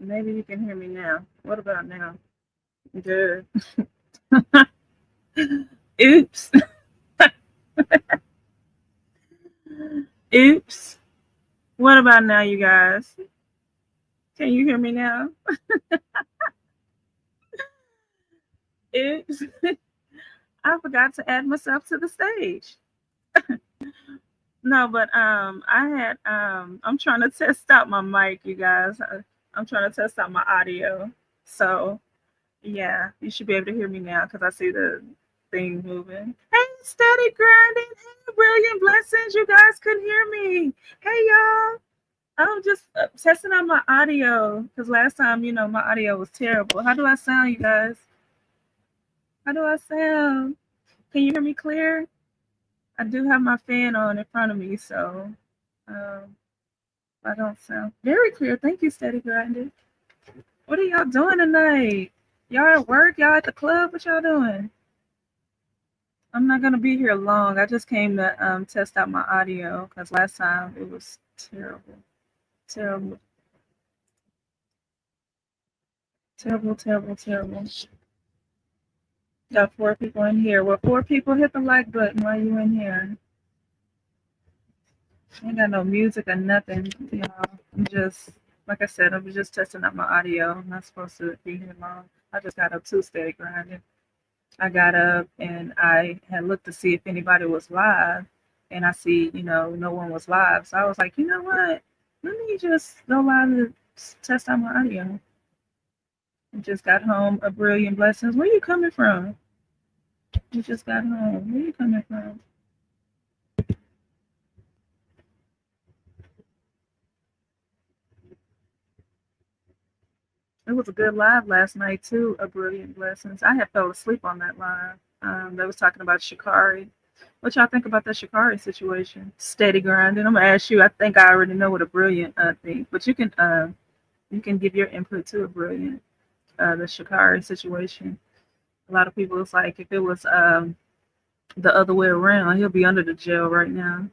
Maybe you can hear me now. What about now? Good. Oops. Oops. What about now, you guys? Can you hear me now? Oops. I forgot to add myself to the stage. No, but I'm trying to test out my mic, you guys. I'm trying to test out my audio. So yeah, you should be able to hear me now because I see the thing moving. Hey, steady grinding. Hey, brilliant blessings. You guys could hear me. Hey, y'all. I'm just testing out my audio because last time, my audio was terrible. How do I sound, you guys? How do I sound? Can you hear me clear? I do have my fan on in front of me, so um, I don't sound very clear. Thank you, steady grinding. What are y'all doing tonight? Y'all at work? Y'all at the club? What y'all doing? I'm not gonna be here long. I just came to test out my audio because last time it was terrible, terrible, terrible, terrible, terrible. Got 4 people in here. Well, 4 people hit the like button while you in here. Ain't got no music or nothing. I'm just like I said. I'm just testing out my audio. I'm not supposed to be here long. I just got up too steady grinding. I got up and I had looked to see if anybody was live, and I see, no one was live. So I was like, you know what? Let me just go live and test out my audio. I just got home. A brilliant blessings. Where you coming from? You just got home. Where you coming from? It was a good live last night too. A brilliant blessings. I had fell asleep on that live. They was talking about Shikari. What y'all think about the Shikari situation? Steady grinding. I'm gonna ask you. I think I already know what a brilliant thing, but you can give your input to a brilliant the Shikari situation. A lot of people, it's like if it was the other way around, he'll be under the jail right now.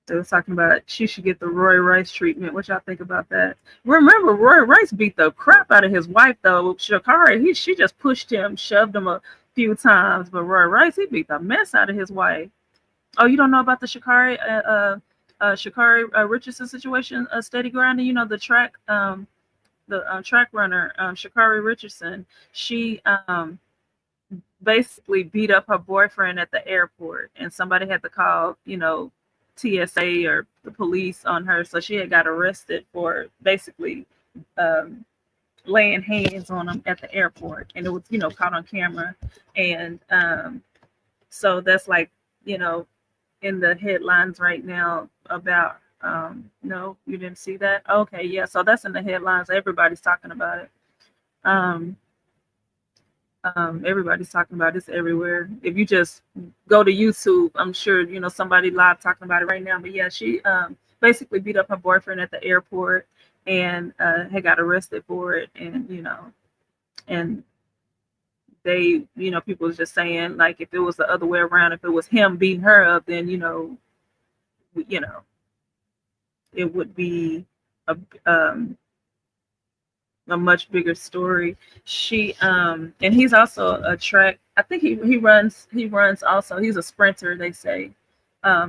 They was talking about she should get the Roy Rice treatment. What y'all think about that? Remember, Roy Rice beat the crap out of his wife though. Shakari, she just pushed him, shoved him a few times, but Roy Rice, he beat the mess out of his wife. Oh, you don't know about the Shakari Richardson situation? Steady grinding. You know the track runner, Shakari Richardson. She basically beat up her boyfriend at the airport, and somebody had to call, TSA or the police on her. So she had got arrested for basically um, laying hands on him at the airport, and it was, caught on camera. And so that's like, you know, in the headlines right now about. No, you didn't see that? Okay, yeah. So that's in the headlines. Everybody's talking about it. Um, everybody's talking about this everywhere. If you just go to YouTube, I'm sure somebody live talking about it right now. But yeah, she basically beat up her boyfriend at the airport and had got arrested for it. And and they, people was just saying like if it was the other way around, if it was him beating her up, then you know, it would be a um a much bigger story. She and he's also a track. I think he runs also. He's a sprinter. They say. I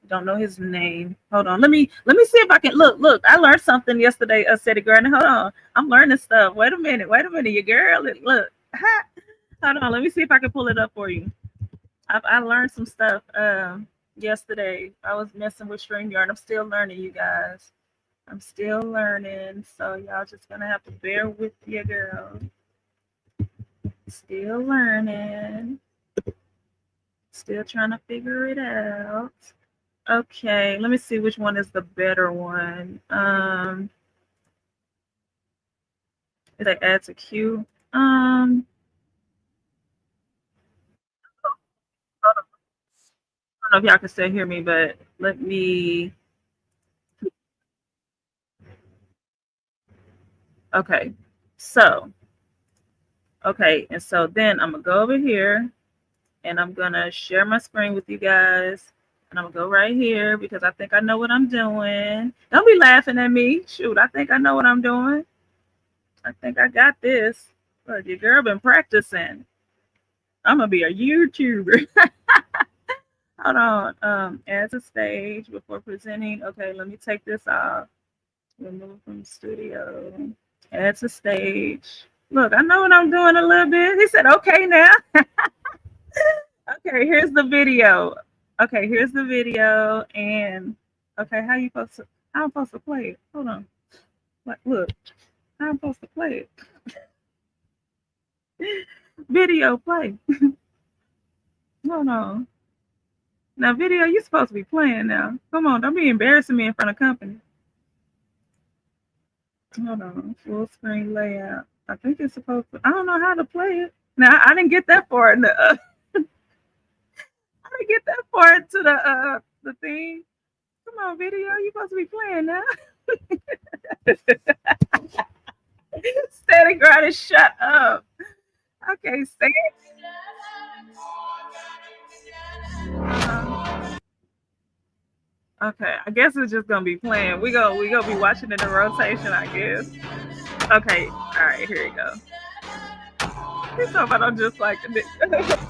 don't know his name. Hold on. Let me see if I can look. I learned something yesterday. City Garden. Hold on. I'm learning stuff. Wait a minute. Wait a minute. Your girl. Look. Hold on. Let me see if I can pull it up for you. I learned some stuff yesterday. I was messing with StreamYard. I'm still learning, you guys. I'm still learning, so y'all just gonna have to bear with your girl. Still learning. Still trying to figure it out. Okay, let me see which one is the better one. Is that add to queue? I don't know if y'all can still hear me, but let me. Okay, so and so then I'm gonna go over here and I'm gonna share my screen with you guys. And I'm gonna go right here because I think I know what I'm doing. Don't be laughing at me. Shoot, I think I know what I'm doing. I think I got this. Look, your girl been practicing. I'm gonna be a YouTuber. Hold on. As a stage before presenting. Okay, let me take this off. Remove from studio. Add to stage. Look, I know what I'm doing a little bit. He said, okay now. Okay, here's the video. Okay, here's the video. And okay, how I'm supposed to play it? Hold on. Like, look, how I'm supposed to play it? Video play. Hold on. Now, video, you're supposed to be playing now. Come on, don't be embarrassing me in front of company. Hold on. Full screen layout. I think it's supposed to. I don't know how to play it. Now, I didn't get that far in the. I didn't get that far into the thing. Come on, video. You're supposed to be playing now. Steady grinding. Shut up. Okay, stay. Okay, I guess it's just gonna be playing. We gonna be watching it in rotation, I guess. Okay, all right, here you go. He's talking about I'm just like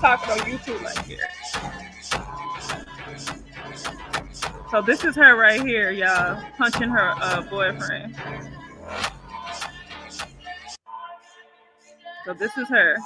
talking on YouTube like here. So this is her right here, y'all, punching her boyfriend. So this is her.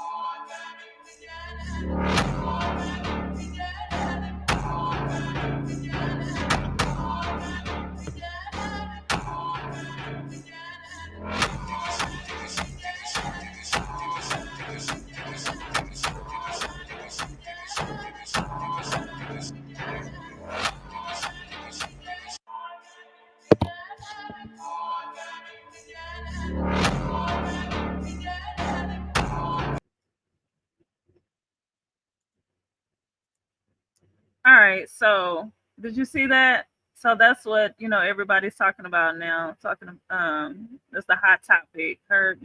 All right, so did you see that? So that's what everybody's talking about now. That's the hot topic. Her,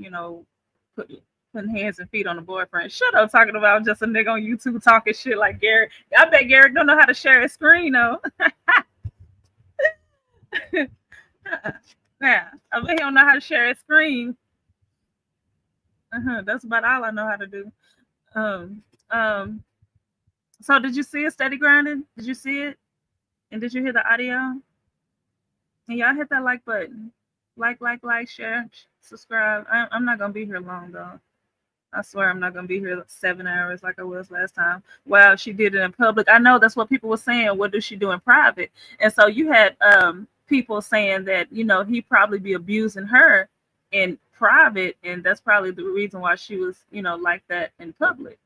putting hands and feet on the boyfriend. Shut up, talking about just a nigga on YouTube talking shit like Garrett. I bet Garrett don't know how to share his screen though. Yeah, I bet he don't know how to share his screen. That's about all I know how to do. So did you see it, Steady Grinding? Did you see it? And did you hear the audio? And y'all hit that like button. Like, share, subscribe. I'm not gonna be here long though. I swear I'm not gonna be here 7 hours like I was last time. Wow, she did it in public. I know that's what people were saying. What does she do in private? And so you had people saying that he probably be abusing her in private, and that's probably the reason why she was like that in public.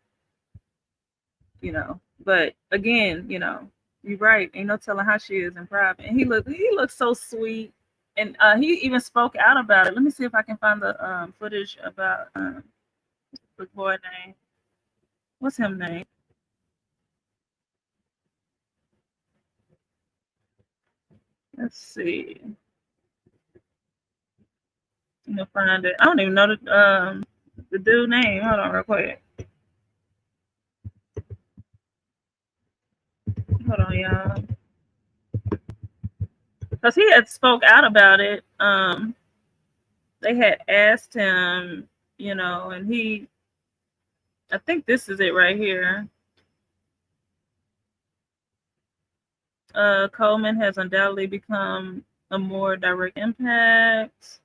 But again, you're right. Ain't no telling how she is in private. And he looks so sweet, and he even spoke out about it. Let me see if I can find the footage about the boy name. What's his name? Let's see. I'm gonna find it. I don't even know the dude name. Hold on, real quick. Hold on, y'all. Because he had spoke out about it. They had asked him, and I think this is it right here. Coleman has undoubtedly become a more direct impact.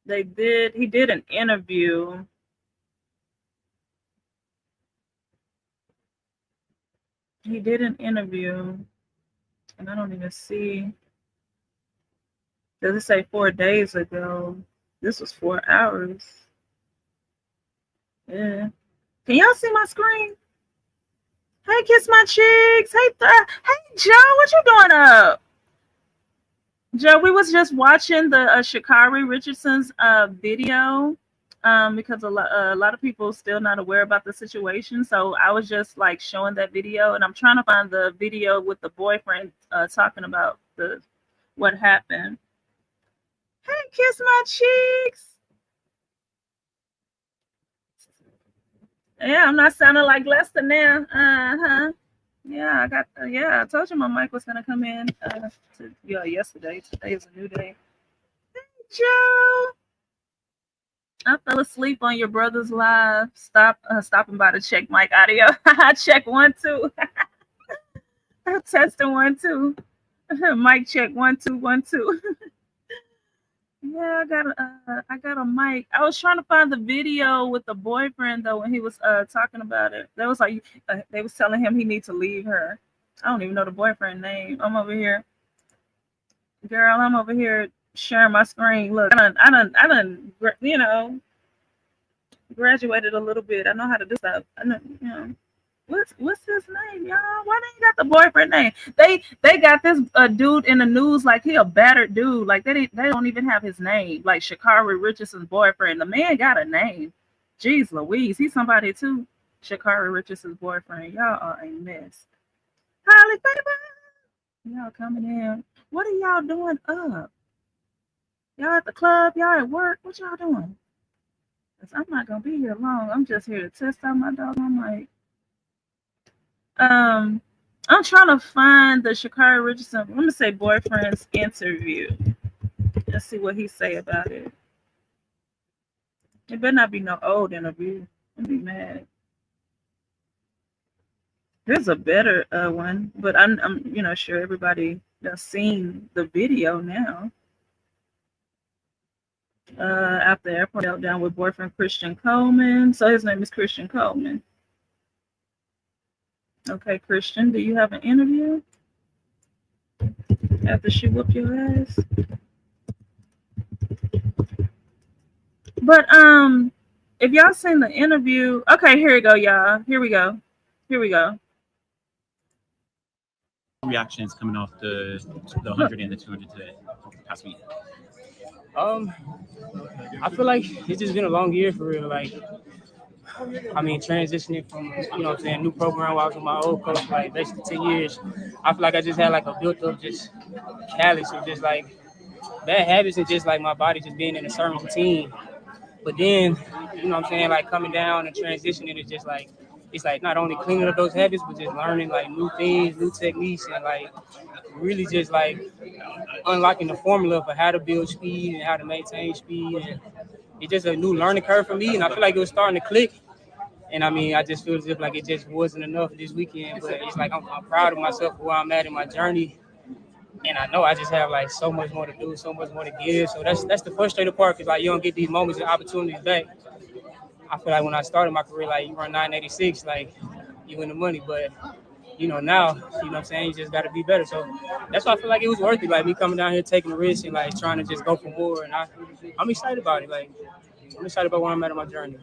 He did an interview. He did an interview, and I don't even see. Does it say 4 days ago? This was 4 hours. Yeah. Can y'all see my screen? Hey, Kiss My Cheeks. Hey, Joe, what you doing up? Joe, we was just watching the Sha'Carri Richardson's video because a lot of people still not aware about the situation. So I was just like showing that video, and I'm trying to find the video with the boyfriend talking about what happened. Hey, Kiss My Cheeks. Yeah, I'm not sounding like Lester now. Yeah, I got. Yeah, I told you my mic was gonna come in. Yesterday. Today is a new day. Joe, I fell asleep on your brother's live. Stopping by to check mic audio. Check 1 2. Testing 1 2. Mic check 1 2 1 2. Yeah, I got a mic. I was trying to find the video with the boyfriend though when he was talking about it. That was like they was telling him he needs to leave her. I don't even know the boyfriend name. I'm over here, girl. I'm over here sharing my screen. Look, I done, graduated a little bit. I know how to do stuff. I know. What's his name, y'all? Why they ain't got the boyfriend name? They got this dude in the news like he a battered dude. Like they don't even have his name. Like Sha'Carri Richardson's boyfriend. The man got a name. Jeez Louise, he's somebody too. Sha'Carri Richardson's boyfriend. Y'all are a mess. Holly baby, y'all coming in. What are y'all doing up? Y'all at the club? Y'all at work? What y'all doing? Cause I'm not gonna be here long. I'm just here to test out my dog. I'm like. I'm trying to find the Sha'Carri Richardson. I'm gonna say boyfriend's interview. Let's see what he say about it. It better not be no old interview. I'd be mad. There's a better one, but I'm sure everybody has seen the video now. After the airport meltdown with boyfriend Christian Coleman. So his name is Christian Coleman. Okay, Christian, do you have an interview after she whooped your ass? But if y'all seen the interview, okay, here we go, y'all. Here we go. Reactions coming off the 100 and the 200 today, past week? I feel like it's just been a long year for real. Like, I mean, transitioning from, new program while I was with my old coach, like basically 10 years. I feel like I just had like a built up just callous of just like bad habits and just like my body just being in a certain routine. But then, like coming down and transitioning is just like, it's like not only cleaning up those habits, but just learning like new things, new techniques, and like really just like unlocking the formula for how to build speed and how to maintain speed. And it's just a new learning curve for me. And I feel like it was starting to click. And I mean, I just feel as if like it just wasn't enough this weekend. But it's like I'm proud of myself for where I'm at in my journey. And I know I just have like so much more to do, so much more to give. So that's the frustrating part, because like you don't get these moments and opportunities back. I feel like when I started my career, like you run 986, like you win the money. But now, you just got to be better. So that's why I feel like it was worth it. Like me coming down here, taking the risk and like trying to just go for more. And I'm excited about it. Like I'm excited about where I'm at in my journey.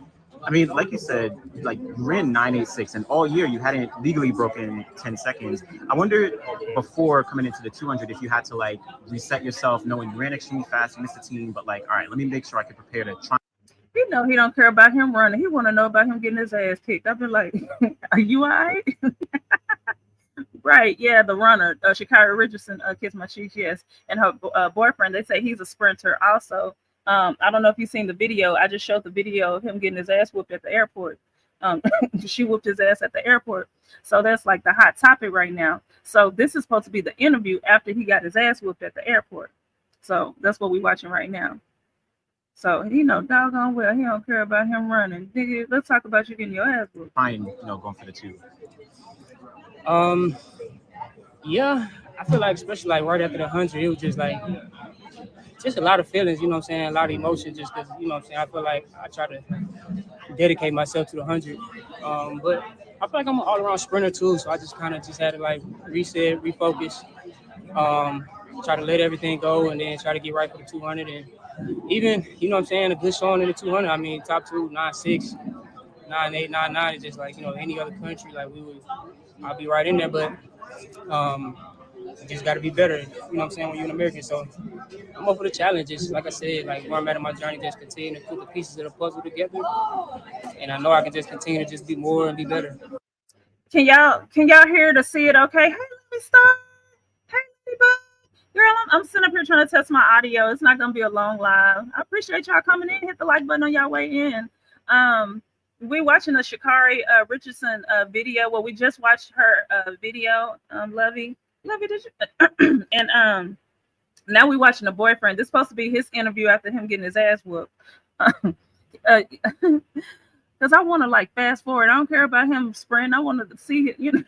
I mean, like you said, like you ran 986, and all year you hadn't legally broken 10 seconds. I wonder, before coming into the 200, if you had to like reset yourself, knowing you ran extremely fast, you missed the team, but like, all right, let me make sure I can prepare to try. He don't care about him running. He want to know about him getting his ass kicked. I've been like, are you all right? Right, yeah, the runner, Sha'Carri Richardson, Kiss My Cheeks, yes, and her boyfriend. They say he's a sprinter also. I don't know if you've seen the video. I just showed the video of him getting his ass whooped at the airport. She whooped his ass at the airport. So that's like the hot topic right now. So this is supposed to be the interview after he got his ass whooped at the airport. So that's what we're watching right now. So doggone well, he don't care about him running. Nigga, let's talk about you getting your ass whooped. Fine, going for the 2. Yeah, I feel like especially like right after the 100, it was just like just a lot of feelings, a lot of emotions, just because, I feel like I try to dedicate myself to the 100. But I feel like I'm an all-around sprinter too, so I just kind of just had to like reset, refocus, try to let everything go, and then try to get right for the 200. And even, a good showing in the 200. I mean, top 2, 9.6, 9.8, 9.9 is just like, any other country, like I'll be right in there, but you just got to be better, when you're an American. So I'm up for the challenges. Like I said, like where I'm at in my journey, just continue to put the pieces of the puzzle together. And I know I can just continue to just be more and be better. Can y'all hear to see it okay? Hey, let me start. Hey, girl, I'm sitting up here trying to test my audio. It's not going to be a long live. I appreciate y'all coming in. Hit the like button on y'all way in. we're watching the Sha'Carri Richardson video. Well, we just watched her video, Lovey, did you? And now we're watching the boyfriend. This is supposed to be his interview after him getting his ass whooped. Because I want to like fast forward. I don't care about him sprinting. I want to see it. You know,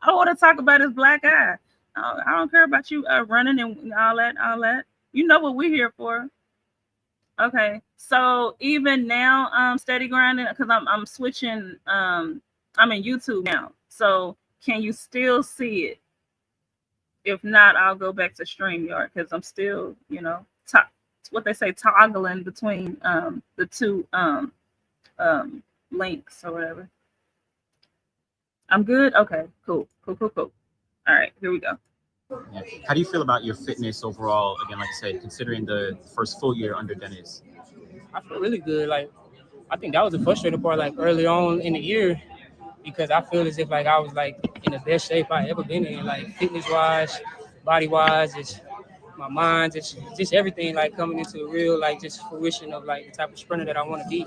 I want to talk about his black eye. I don't care about you running and all that. You know what we're here for. Okay, so even now, steady grinding because I'm switching. I'm in YouTube now. So can you still see it? If not, I'll go back to StreamYard because I'm still, you know, what they say, toggling between the two links or whatever. I'm good. Okay, cool. All right, here we go. Yeah. How do you feel about your fitness overall? Again, like I said, considering the first full year under Dennis. I feel really good. Like, I think that was the frustrating part, like early on in the year, because I feel as if like I was like in the best shape I ever been in, like fitness wise, body wise, it's my mind, just everything like coming into a real like just fruition of like the type of sprinter that I want to be.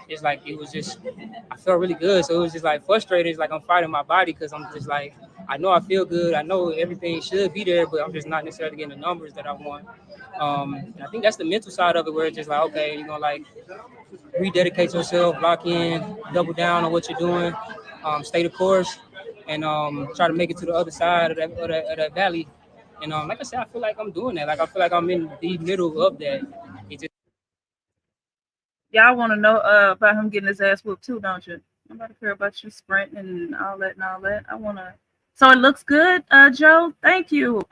It's like it was just I felt really good. So it was just like frustrated. It's like I'm fighting my body because I'm just like I know I feel good. I know everything should be there, but I'm just not necessarily getting the numbers that I want. And I think that's the mental side of it, where it's just like, okay, you know, like rededicate yourself, lock in, double down on what you're doing, stay the course, and try to make it to the other side of that valley. And like I said, I feel like I'm doing that. Like I feel like I'm in the middle of that. It just Y'all want to know about him getting his ass whooped too, don't you? Nobody care about you sprinting and all that. I want to. So it looks good, Joe. Thank you.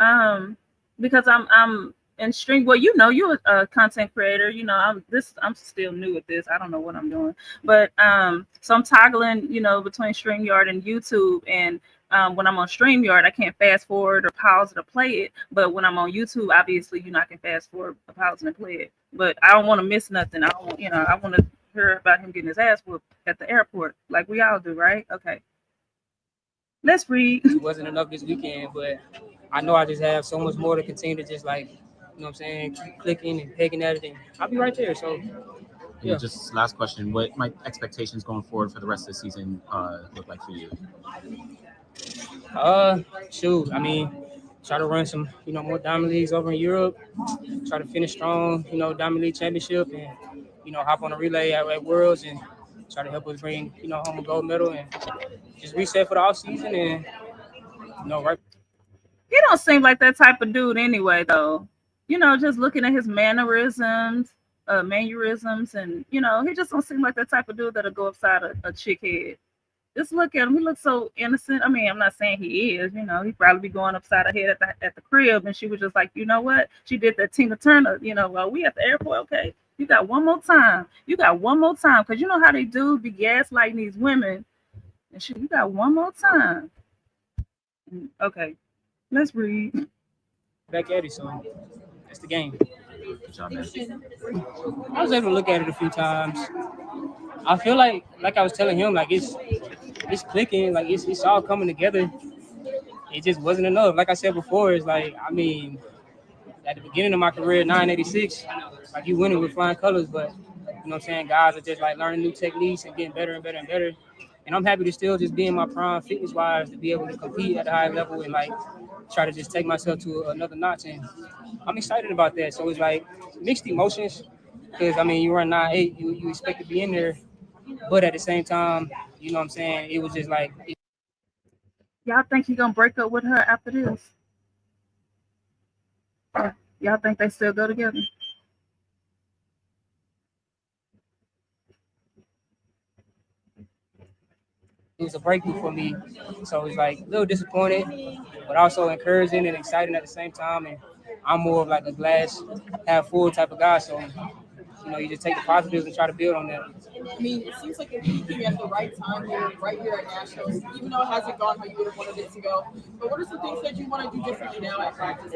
Because I'm in stream. Well, you know, you're a content creator. You know, I'm still new at this. I don't know what I'm doing, but so I'm toggling, you know, between StreamYard and YouTube. And when I'm on StreamYard, I can't fast forward or pause it or play it. But when I'm on YouTube, obviously, you know, I can fast forward, pause, and play it. But I don't want to miss nothing. I want to hear about him getting his ass whooped at the airport, like we all do, right? Okay. Let's read. It wasn't enough this weekend, but I know I just have so much more to continue to just like, you know what I'm saying, keep clicking and pegging at it, and I'll be right there. So, yeah. Just last question: what might expectations going forward for the rest of the season look like for you? Shoot, I mean, try to run some, you know, more Diamond Leagues over in Europe. Try to finish strong, you know, Diamond League Championship, and you know, hop on a relay at Worlds and try to help us bring, you know, home a gold medal and just reset for the off season and you know, right. He don't seem like that type of dude anyway, though. You know, just looking at his mannerisms, and you know, he just don't seem like that type of dude that'll go upside a chick head. Just look at him. He looks so innocent. I mean, I'm not saying he is. You know, he'd probably be going upside her head at the crib, and she was just like, you know what? She did that Tina Turner. You know, well, we at the airport. Okay, you got one more time. Because you know how they do be gaslighting these women, and shit. You got one more time. Okay, let's read. Back at it, so that's the game. Good job, man. I was able to look at it a few times. I feel like I was telling him, like it's clicking, like it's all coming together. It just wasn't enough. Like I said before, it's like, I mean, at the beginning of my career, 986, like you winning with flying colors, but you know what I'm saying, guys are just like learning new techniques and getting better and better and better. And I'm happy to still just be in my prime fitness wise to be able to compete at a high level and like try to just take myself to another notch. And I'm excited about that. So it's like mixed emotions because I mean, you run 9.8, you expect to be in there, but at the same time, you know what I'm saying, it was just like. Y'all think he gonna break up with her after this? Y'all think they still go together? It was a breakthrough for me, so it's like a little disappointed, but also encouraging and exciting at the same time. And I'm more of like a glass half full type of guy, so you know, you just take the positives and try to build on that. I mean, it seems like you're peaking at the right time here, right here at Nationals, even though it hasn't gone how you would have wanted it to go. But what are some things that you want to do differently now at practice?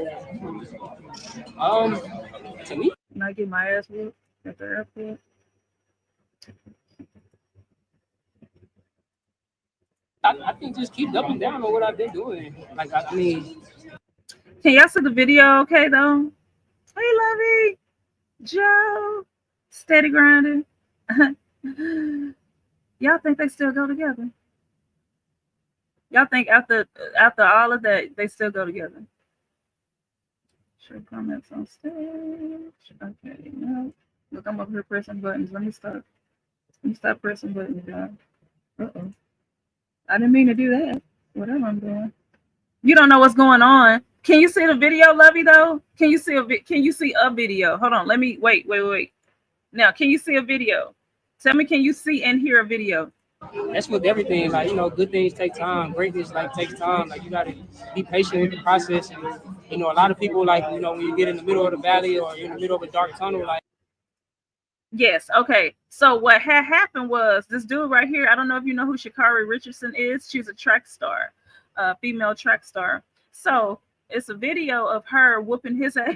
To me, Can I get my ass whooped at the airport? I think just keep doubling down on what I've been doing. Like, I mean, can y'all see the video okay, though? Hey, Lovey. Joe. Steady grinding. Y'all think they still go together? Y'all think after all of that they still go together? Show comments on stage. Okay, no. Look, I'm over here pressing buttons. Let me stop pressing buttons, y'all. Uh-oh. I didn't mean to do that. Whatever I'm doing. You don't know what's going on. Can you see the video, Lovey, though? Can you see a video? Hold on. Let me wait. Now, can you see a video? Tell me, can you see and hear a video? That's with everything. Like, you know, good things take time. Greatness like takes time. Like, you gotta be patient with the process. And, you know, a lot of people, like, you know, when you get in the middle of the valley or in the middle of a dark tunnel, like. Yes. Okay. So what had happened was this dude right here. I don't know if you know who Sha'Carri Richardson is. She's a track star, female track star. So it's a video of her whooping his ass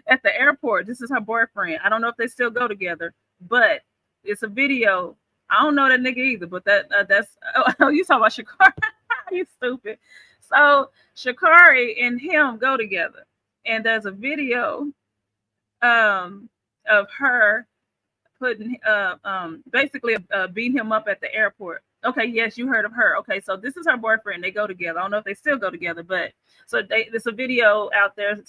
at the airport. This is her boyfriend. I don't know if they still go together, but it's a video. I don't know that nigga either, but that's oh, you talking about Sha'Carri? You stupid. So Sha'Carri and him go together, and there's a video of her putting basically beating him up at the airport. Okay, yes, you heard of her. Okay, so this is her boyfriend. They go together. I don't know if they still go together, but so there's a video out there.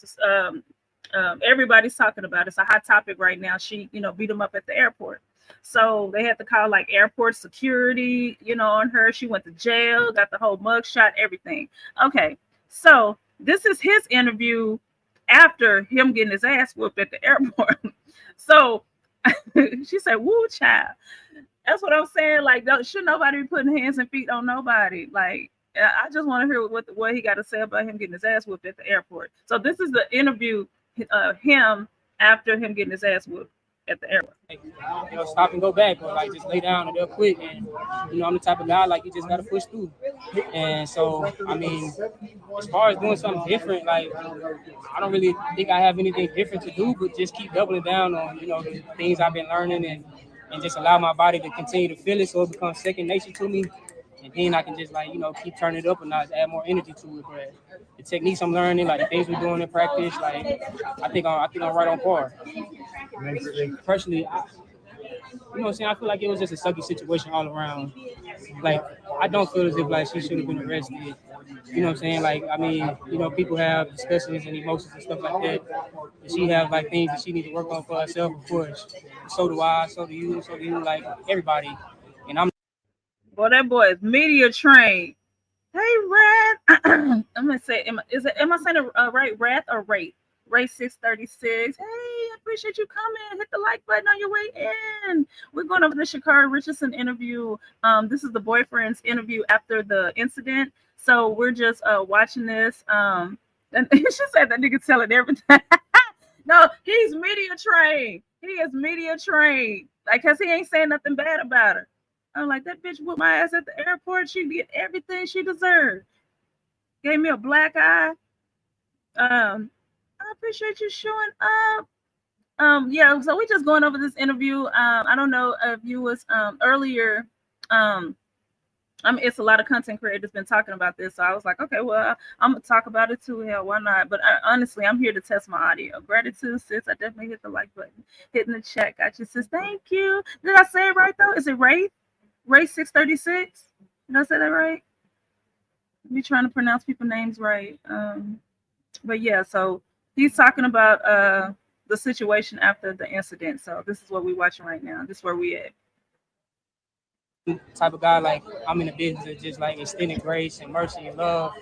Everybody's talking about it. It's a hot topic right now. She, beat him up at the airport. So they had to call like airport security, on her. She went to jail, got the whole mug shot, everything. Okay, so this is his interview after him getting his ass whooped at the airport. So she said, "Woo, child." That's what I'm saying. Like, should nobody be putting hands and feet on nobody? Like, I just want to hear what he got to say about him getting his ass whooped at the airport. So this is the interview, him after him getting his ass whooped at the airport. Stop and go back, or like just lay down and they'll quit. And I'm the type of guy like you just gotta push through. And so, I mean, as far as doing something different, like I don't really think I have anything different to do, but just keep doubling down on the things I've been learning and just allow my body to continue to feel it so it becomes second nature to me. And then I can just keep turning it up and not add more energy to it. But the techniques I'm learning, like the things we're doing in practice, like I think I'm right on par. Personally, I feel like it was just a sucky situation all around. Like I don't feel as if like she should have been arrested. You know what I'm saying? Like, I mean, people have discussions and emotions and stuff like that. And she have like things that she needs to work on for herself, of course. So do I, so do you, like everybody. And Boy, that boy is media trained. Hey, Rat. I'm gonna say, am I saying it right? Rat or Rate? Ray 636. Hey, I appreciate you coming. Hit the like button on your way in. We're going over the Sha'Carri Richardson interview. This is the boyfriend's interview after the incident. So we're just watching this. And she said that nigga telling everything. No, he's media trained. He is media trained. Like, cause he ain't saying nothing bad about her. I'm like, that bitch whooped my ass at the airport. She get everything she deserved. Gave me a black eye. I appreciate you showing up. Yeah, so we just going over this interview. I don't know if you was earlier. It's a lot of content creators been talking about this, so I was like, okay, well, I'm gonna talk about it too. Hell, why not? But honestly, I'm here to test my audio. Gratitude, sis. I definitely hit the like button, hitting the chat. Got you, sis. Thank you. Did I say it right though? Is it Ray 636? Did I say that right? Me trying to pronounce people's names right. But yeah, so he's talking about the situation after the incident. So this is what we're watching right now. This is where we at. Type of guy, like I'm in the business of just like extending grace and mercy and love.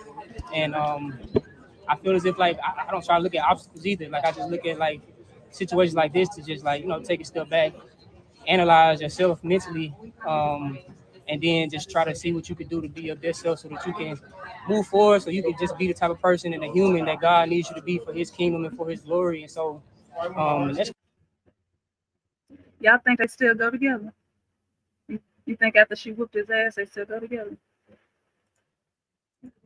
And I feel as if like I don't try to look at obstacles either. Like I just look at like situations like this to just like, take a step back, analyze yourself mentally, and then just try to see what you can do to be your best self so that you can move forward, so you can just be the type of person and a human that God needs you to be for his kingdom and for his glory. And so y'all think they still go together? You think after she whooped his ass they still go together?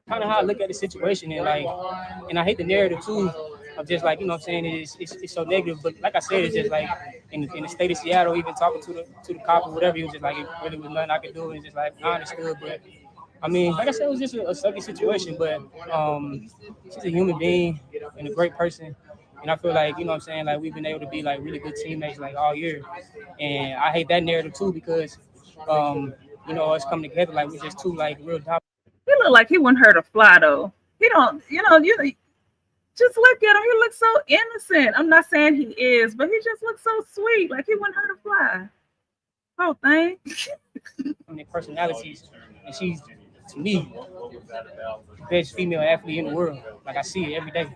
Kind of how I look at the situation, and I hate the narrative too of just like, I'm saying, it's so negative. But like I said, it's just like in the state of Seattle, even talking to the cop or whatever, he was just like, it really was nothing I could do. And just like, I understood. But I mean, like I said, it was just a sucky situation. But she's a human being and a great person. And I feel like, I'm saying, like we've been able to be like really good teammates like all year. And I hate that narrative too, because you know, us coming together, like we're just two like real top. He look like he wouldn't hurt a fly though. He don't, you just look at him. He looks so innocent. I'm not saying he is, but he just looks so sweet. Like he wouldn't hurt a fly. Whole thing. I mean, personalities, and she's to me the best female athlete in the world. Like I see it every day,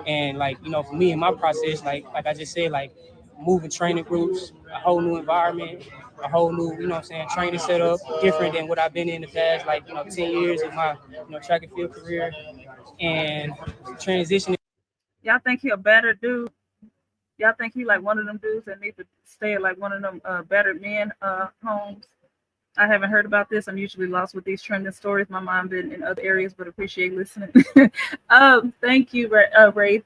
and like you know, for me in my process, like I just said, like moving training groups, a whole new environment, a whole new, you know what I'm saying, training setup, different than what I've been in the past, like, you know, 10 years of my, you know, track and field career, and transitioning. Y'all think he a better dude? Y'all think he like one of them dudes that need to stay at like one of them better men homes? I haven't heard about this. I'm usually lost with these trending stories. My mom been in other areas, but appreciate listening. Thank you, Ray.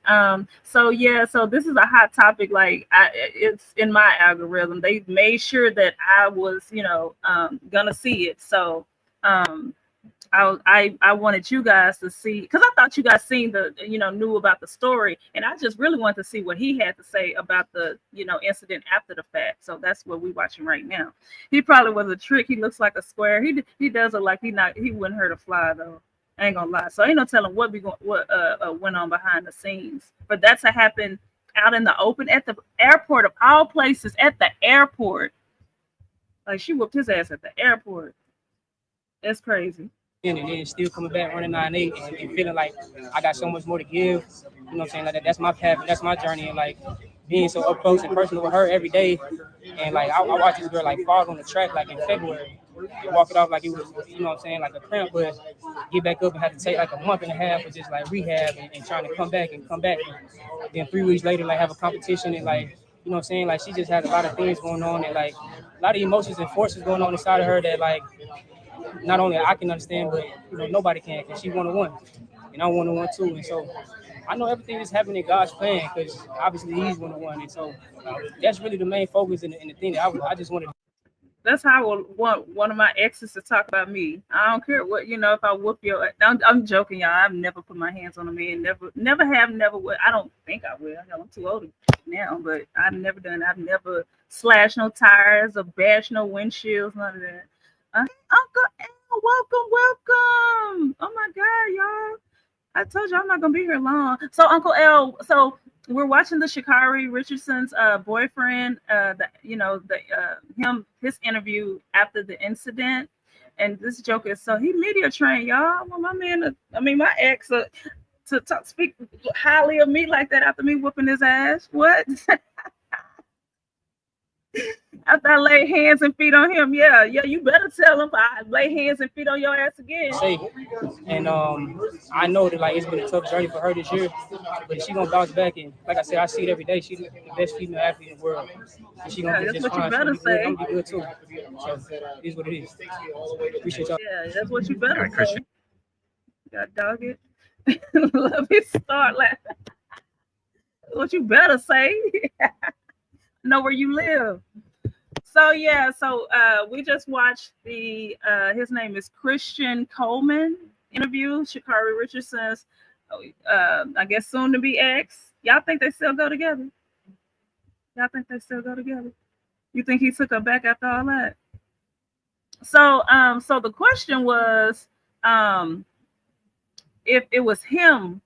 So yeah, so this is a hot topic. Like it's in my algorithm. They made sure that I was, gonna see it. So I wanted you guys to see, because I thought you guys seen knew about the story, and I just really wanted to see what he had to say about the incident after the fact. So that's what we're watching right now. He probably was a trick. He looks like a square. He does look like he wouldn't hurt a fly though. I ain't gonna lie. So ain't no telling what went on behind the scenes. But that's what happened out in the open at the airport of all places, at the airport. Like she whooped his ass at the airport. That's crazy. And then still coming back running 9.8 and feeling like I got so much more to give. You know what I'm saying? Like that's my path, that's my journey, and like being so up close and personal with her every day. And like I watched this girl like fall on the track like in February, and walk it off like it was, you know what I'm saying, like a cramp, but get back up and have to take like a month and a half of just like rehab and trying to come back. And then 3 weeks later, like have a competition and like, you know what I'm saying, like she just had a lot of things going on and like a lot of emotions and forces going on inside of her that like not only I can understand, but nobody can, because she 101 and I'm 101 too. And so I know everything is happening in God's plan, because obviously he's 101. And so that's really the main focus and the thing that I just wanted. That's how I would want one of my exes to talk about me. I don't care what, if I whoop your, I'm joking, y'all. I've never put my hands on a man. Never have, never will. I don't think I will. I'm too old now, but I've never done. I've never slashed no tires or bashed no windshields, none of that. Uncle L, welcome. Oh my God, y'all. I told you I'm not going to be here long. So Uncle L, so we're watching the Sha'Carri Richardson's boyfriend, his interview after the incident. And this joke is, so he media trained, y'all. Well, my ex to speak highly of me like that after me whooping his ass. What? After I lay hands and feet on him, yeah, you better tell him I lay hands and feet on your ass again. And I know that like it's been a tough journey for her this year, but she gonna bounce back. And like I said, I see it every day. She's the best female athlete in the world. And she gonna be just fine. I'm gonna be good too. So it is what it is. Appreciate y'all. Yeah, that's what you better say. Got dog it. Let me start laughing. What you better say. Know where you live. So yeah, we just watched the his name is Christian Coleman interview, Sha'Carri Richardson's I guess soon to be ex. Y'all think they still go together? You think he took her back after all that? So the question was if it was him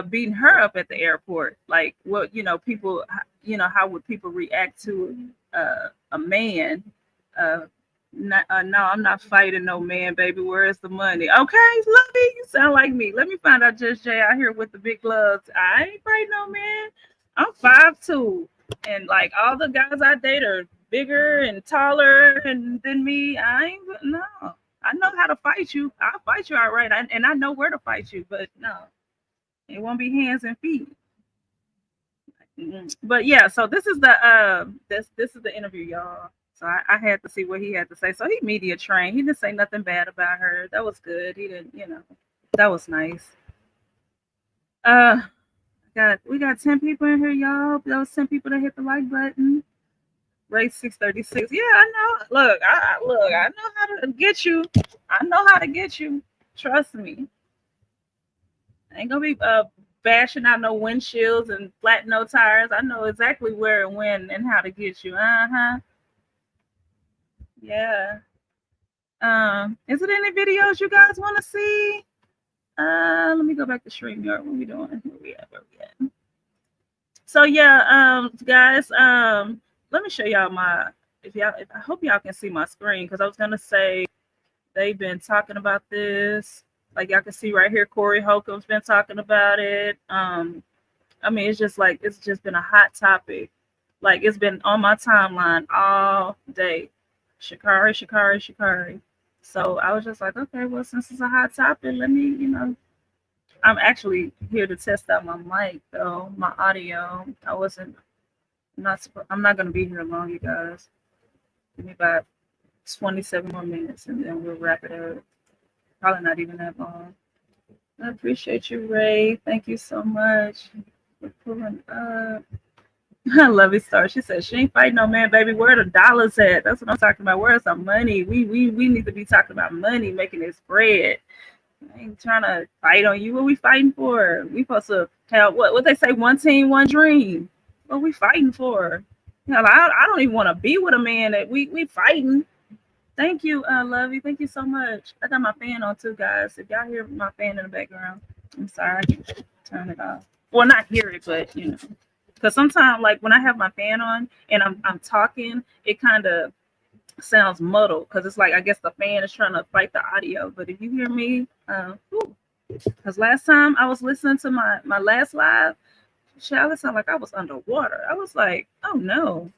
beating her up at the airport, like what people, how would people react to a man? No, I'm not fighting no man, baby. Where's the money? Okay, Lovey, you sound like me. Let me find out Just Jay out here with the big gloves. I ain't fighting no man. I'm 5'2", and like all the guys I date are bigger and taller than me. I know how to fight you. I'll fight you all right, and I know where to fight you, but no. It won't be hands and feet. But yeah, so this is the this is the interview, y'all. So I had to see what he had to say. So he media trained. He didn't say nothing bad about her. That was good. He didn't, that was nice. We got 10 people in here, y'all. Those 10 people that hit the like button. Race 636. Yeah, I know. Look, I know how to get you. Trust me. I ain't gonna be bashing out no windshields and flat no tires. I know exactly where and when and how to get you. Yeah. Is it any videos you guys want to see? Let me go back to StreamYard. What we doing? Where we at? Where we at? So yeah, guys, let me show y'all my. If I hope y'all can see my screen because I was gonna say they've been talking about this. Like y'all can see right here, Corey Holcomb's been talking about it. I mean, it's just been a hot topic. Like it's been on my timeline all day. Sha'Carri, Sha'Carri, Sha'Carri. So I was just like, okay, well, since it's a hot topic, let me, I'm actually here to test out my mic though, my audio. I wasn't not. I'm not gonna be here long, you guys. Give me about 27 more minutes, and then we'll wrap it up. Probably not even that long. I appreciate you, Ray. Thank you so much for pulling up. I love it, Star. She said she ain't fighting no man, baby. Where the dollars at? That's what I'm talking about. Where's the money? We need to be talking about money, making this bread. I ain't trying to fight on you. What we fighting for? We supposed to tell what they say, one team, one dream. What we fighting for? Hell, I don't even want to be with a man that we fighting. Thank you, Lovey. Thank you so much. I got my fan on too, guys. If y'all hear my fan in the background, I'm sorry. I can turn it off. Well, not hear it, but because sometimes, like when I have my fan on and I'm talking, it kind of sounds muddled because it's like I guess the fan is trying to fight the audio. But if you hear me, because last time I was listening to my last live, shit, I sound like I was underwater. I was like, oh no,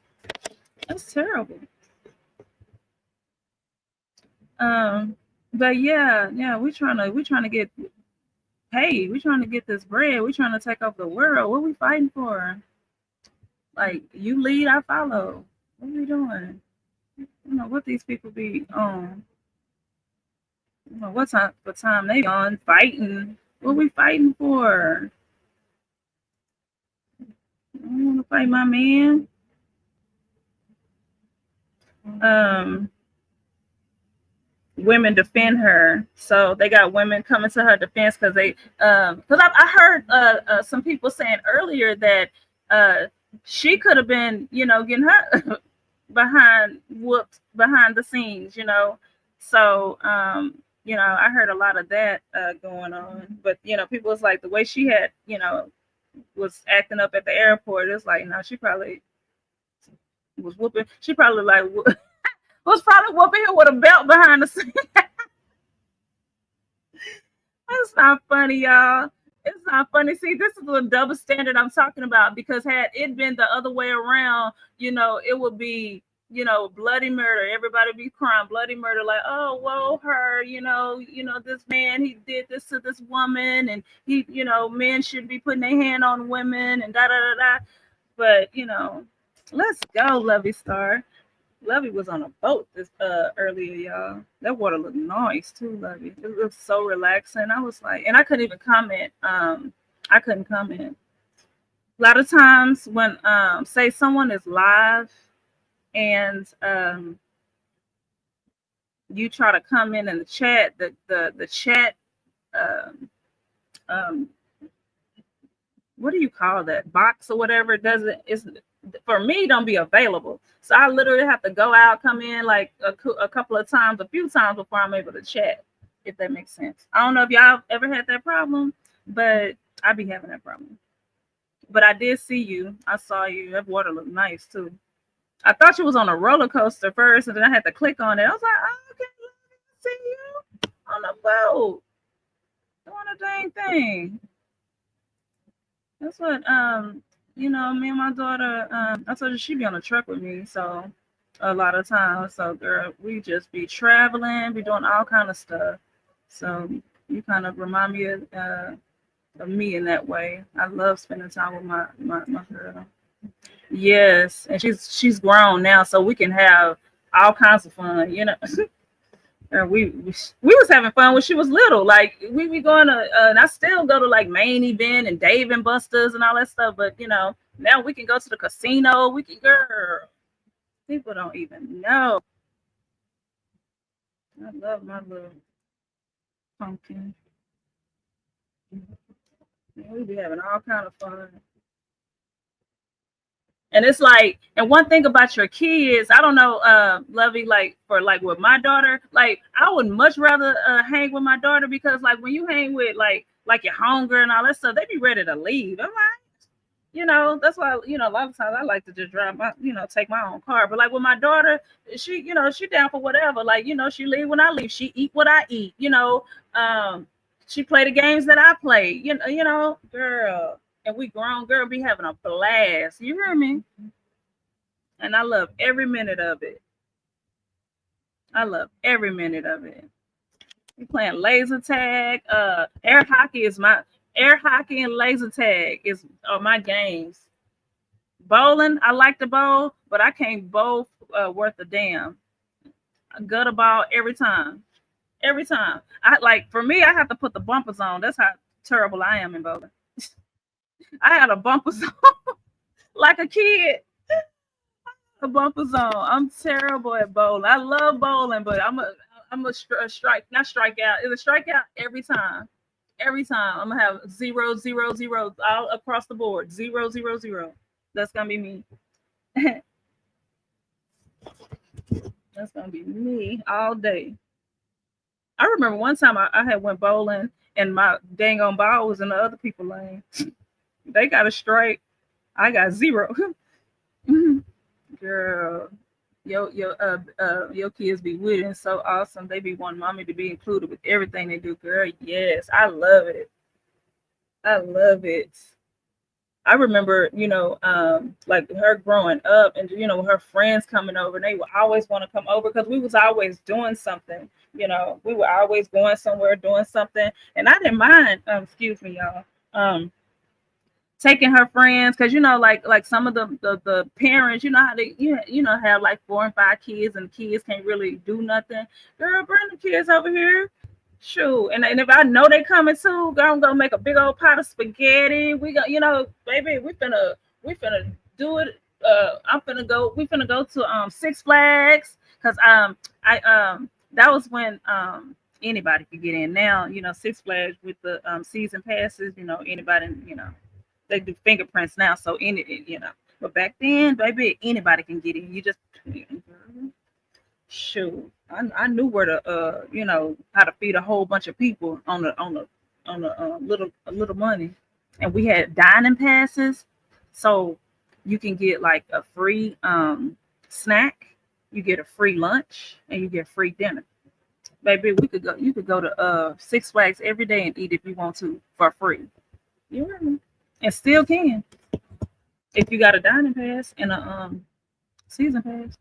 that's terrible. But yeah, we're trying to get paid. We're trying to get this bread. We're trying to take over the world. What are we fighting for? Like you lead, I follow. What are we doing? I don't know what these people be on. I don't know what time they on fighting. What we fighting for? I don't want to fight my man. Women defend her, so they got women coming to her defense because I heard some people saying earlier that she could have been getting her whooped behind the scenes, so I heard a lot of that going on, but people was like the way she had was acting up at the airport. It's like no, she probably was whooping, she probably like was probably whooping him with a belt behind the scene. That's not funny, y'all. It's not funny. See, this is the double standard I'm talking about because had it been the other way around, it would be, bloody murder. Everybody be crying, bloody murder, like, oh, whoa, her, this man, he did this to this woman, and he, men should be putting their hand on women and da da da da. But, let's go, Lovey Star. Lovey was on a boat this earlier, y'all. That water looked nice too, Lovey. It looked so relaxing. I was like, and I couldn't even comment. I couldn't comment. A lot of times when say someone is live and you try to come in the chat, the chat what do you call that, box or whatever, isn't for me, don't be available. So I literally have to go out, come in like a couple of times, a few times before I'm able to chat, if that makes sense. I don't know if y'all ever had that problem, but I be having that problem. But I did see you. I saw you. That water looked nice too. I thought you was on a roller coaster first, and then I had to click on it. I was like, oh, okay, I see you on the boat doing a dang thing. That's what me and my daughter, I told her she'd be on a truck with me, so a lot of times. So girl, we just be traveling, be doing all kind of stuff. So you kind of remind me of me in that way. I love spending time with my girl. Yes, and she's grown now, so we can have all kinds of fun, And we was having fun when she was little. Like we going to, and I still go to like Main Event and Dave and Buster's and all that stuff. But now we can go to the casino. We can, girl. People don't even know. I love my little pumpkin. Yeah, we be having all kind of fun. And it's like, and one thing about your kids, I don't know, Lovey, like for like with my daughter, like I would much rather hang with my daughter because like when you hang with like your homegirl and all that stuff, they be ready to leave. I'm like, that's why, a lot of times I like to just drive my, take my own car. But like with my daughter, she down for whatever. Like, she leave when I leave. She eat what I eat, she play the games that I play, girl. And we grown girl be having a blast. You hear me? And I love every minute of it. I love every minute of it. We playing laser tag. Air hockey and laser tag are my games. Bowling, I like to bowl, but I can't bowl worth a damn. I gut a ball every time. Every time. For me, I have to put the bumpers on. That's how terrible I am in bowling. I had a bumpers on like a kid. A bumpers on. I'm terrible at bowling. I love bowling, but I'm a strike, not strike out. It's a strike out every time. Every time I'm gonna have 0, 0, 0 all across the board. 0, 0, 0. That's gonna be me. That's gonna be me all day. I remember one time I had went bowling and my dang on ball was in the other people's lane. They got a strike. I got 0. Girl, your kids be weird and so awesome. They be wanting mommy to be included with everything they do. Girl, yes, I love it. I love it. I remember, like her growing up and, her friends coming over, and they would always want to come over because we was always doing something, we were always going somewhere, doing something. And I didn't mind, excuse me, y'all, taking her friends because, like some of the parents, how they, have like 4 and 5 kids and the kids can't really do nothing. Girl, bring the kids over here. Shoot, and if I know they coming too, I'm gonna make a big old pot of spaghetti. We go, baby, we finna do it. We finna go to Six Flags because that was when anybody could get in. Now Six Flags with the season passes, anybody they do fingerprints now, so but back then, baby, anybody can get in. You just shoot. I knew where to how to feed a whole bunch of people on a little money, and we had dining passes, so you can get like a free snack, you get a free lunch, and you get free dinner. Baby, you could go to Six Flags every day and eat if you want to for free. You hear me? And still can if you got a dining pass and a season pass.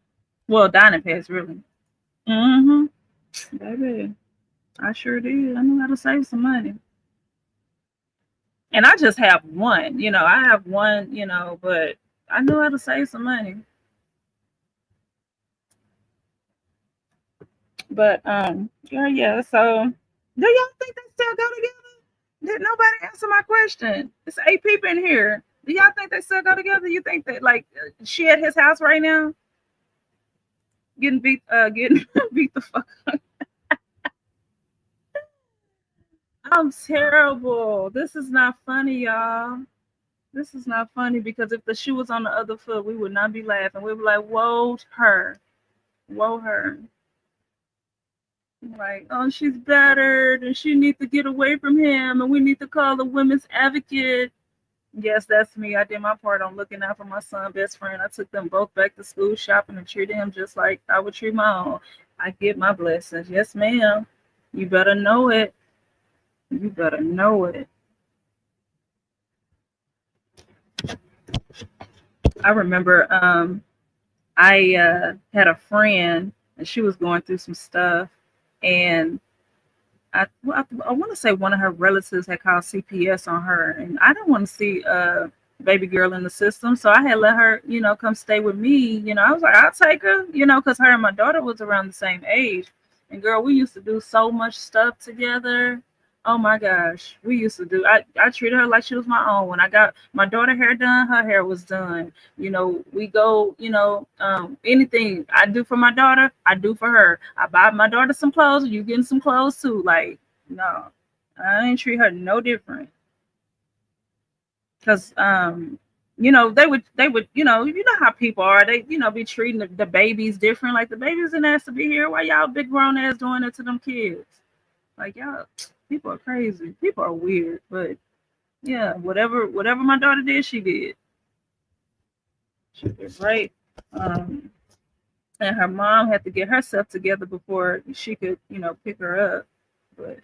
Well, dining pass really. Baby, I sure did. I know how to save some money. And I just have one, I have one, but I know how to save some money. But yeah, so do y'all think they still go together? Did nobody answer my question? It's 8 people in here. Do y'all think they still go together? You think that like she at his house right now? Getting beat beat the fuck up. I'm terrible. This is not funny, y'all. This is not funny because if the shoe was on the other foot, we would not be laughing. We'd be like, whoa her. Whoa her. Like, oh, she's battered and she needs to get away from him and we need to call the women's advocate. Yes, that's me. I did my part on looking out for my son's best friend. I took them both back to school shopping and treated him just like I would treat my own. I get my blessings. Yes, ma'am. You better know it. You better know it. I remember I had a friend and she was going through some stuff, and I want to say one of her relatives had called CPS on her, and I didn't want to see a baby girl in the system, so I had let her, come stay with me. I was like, I'll take her, because her and my daughter was around the same age, and girl, we used to do so much stuff together. Oh my gosh, we used to do. I treated her like she was my own. When I got my daughter hair done, her hair was done. We go. Anything I do for my daughter, I do for her. I buy my daughter some clothes. You getting some clothes too? Like, no, I ain't treat her no different. Cause you know how people are. They, be treating the babies different. Like the babies didn't ask to be here. Why y'all big grown ass doing it to them kids? Like y'all, people are crazy. People are weird. But yeah, whatever my daughter did, she did. She did right. And her mom had to get herself together before she could, pick her up. But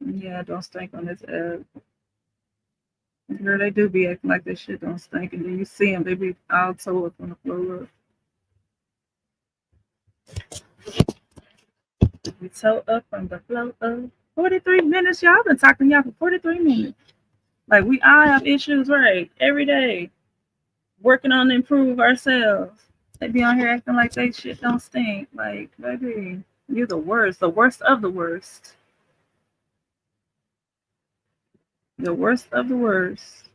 yeah, don't stink on this app. Girl, they do be acting like this shit don't stink, and then you see them, they be all toe up on the floor. We toe up on the floor up. 43 minutes, y'all. I've been talking to y'all for 43 minutes. Like, we all have issues, right? Every day. Working on to improve ourselves. They be on here acting like they shit don't stink. Like, baby, you're the worst of the worst. The worst of the worst.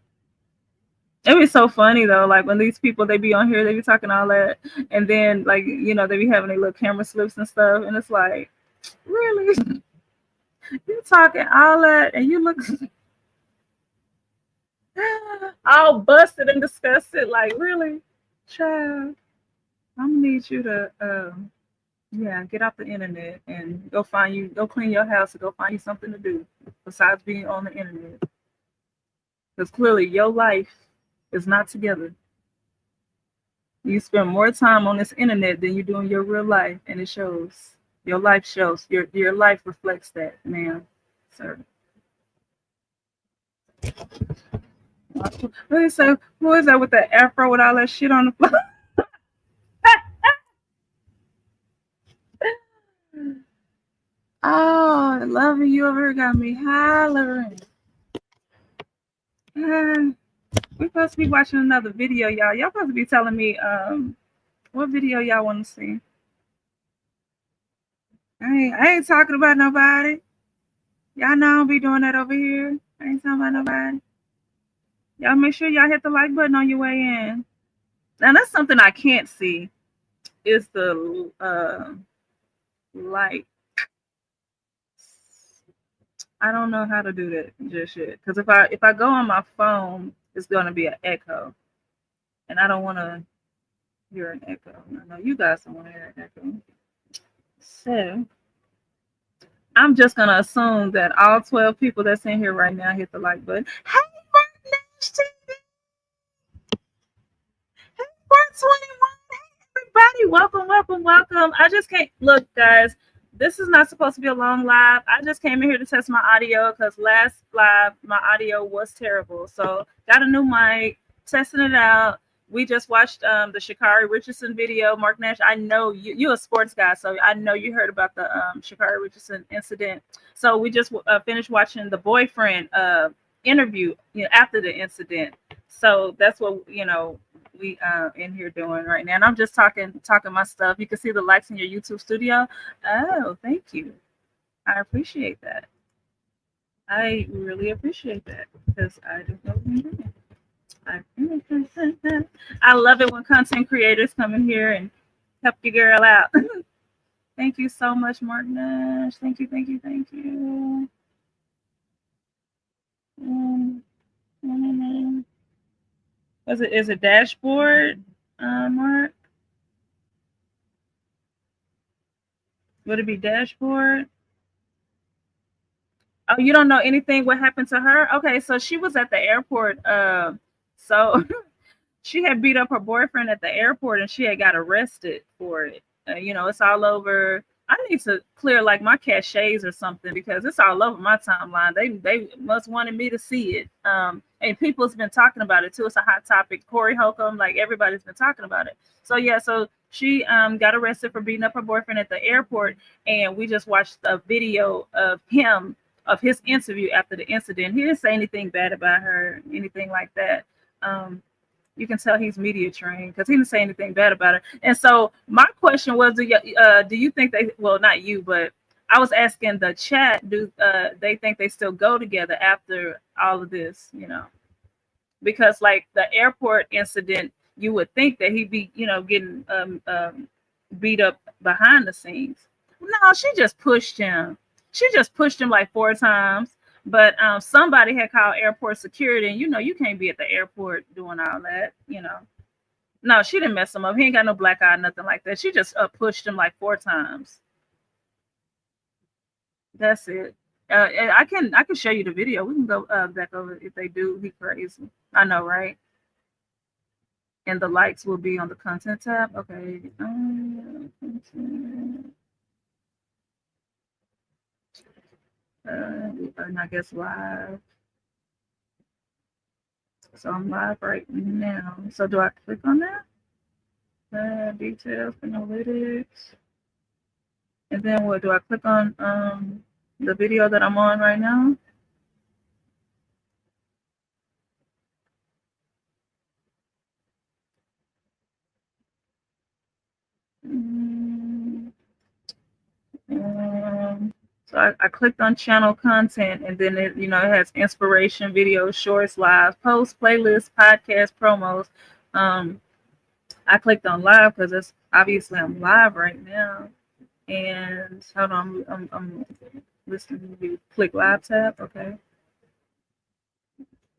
It be so funny though, like when these people, they be on here, they be talking all that, and then like, they be having their little camera slips and stuff, and it's like, really? You talking all that, and you look all busted and disgusted, like, really? Child, I'm gonna need you to get off the internet and go clean your house and go find you something to do besides being on the internet. Because clearly your life is not together. You spend more time on this internet than you do in your real life, and it shows. Your life shows. Your life reflects that, ma'am, sir. Who is that with the afro with all that shit on the floor? Oh, I love you over here got me hollering. We're supposed to be watching another video, y'all. Y'all supposed to be telling me what video y'all want to see. I ain't talking about nobody. Y'all know I don't be doing that over here. I ain't talking about nobody. Y'all make sure y'all hit the like button on your way in. Now that's something I can't see. Is the like. I don't know how to do that just yet. Because if I go on my phone, it's gonna be an echo. And I don't wanna hear an echo. No, you guys don't want to hear an echo. So I'm just gonna assume that all 12 people that's in here right now hit the like button. Hey, Mark Nash TV. Hey, 421. Hey, everybody. Welcome. I just can't look, guys. This is not supposed to be a long live. I just came in here to test my audio because last live my audio was terrible. So got a new mic, testing it out. We just watched the Sha'Carri Richardson video. Mark Nash, I know you're a sports guy, so I know you heard about the Sha'Carri Richardson incident. So we just finished watching the boyfriend interview, after the incident. So that's what we in here doing right now. And I'm just talking my stuff. You can see the likes in your YouTube studio. Oh, thank you. I appreciate that. I really appreciate that because I don't know what I'm doing. I love it when content creators come in here and help your girl out. Thank you so much, Mark Nash. Thank you. Is it dashboard, Mark? Would it be dashboard? Oh, you don't know anything what happened to her? Okay, so she was at the airport. So she had beat up her boyfriend at the airport and she had got arrested for it. It's all over. I need to clear like my caches or something because it's all over my timeline. They must wanted me to see it. And people's been talking about it too. It's a hot topic. Corey Holcomb, like everybody's been talking about it. So yeah, so she got arrested for beating up her boyfriend at the airport, and we just watched a video of his interview after the incident. He didn't say anything bad about her, anything like that. You can tell he's media trained because he didn't say anything bad about her. And so my question was, do you think they, well, not you, but I was asking the chat, do they think they still go together after all of this, because like the airport incident, you would think that he'd be, getting beat up behind the scenes. No, she just pushed him. She just pushed him like 4 times. But somebody had called airport security, and you can't be at the airport doing all that. No, she didn't mess him up. He ain't got no black eye, nothing like that. She just pushed him like 4 times. That's it. And I can show you the video. We can go back over if they do. He crazy. I know, right? And the lights will be on the content tab. Okay. Content. And I guess live. So I'm live right now. So do I click on that? Details, analytics. And then what do I click on? The video that I'm on right now. So I clicked on channel content, and then it has inspiration, videos, shorts, live, posts, playlists, podcast, promos. I clicked on live because it's obviously I'm live right now. And hold on, I'm listening to you. Click live tab. Okay.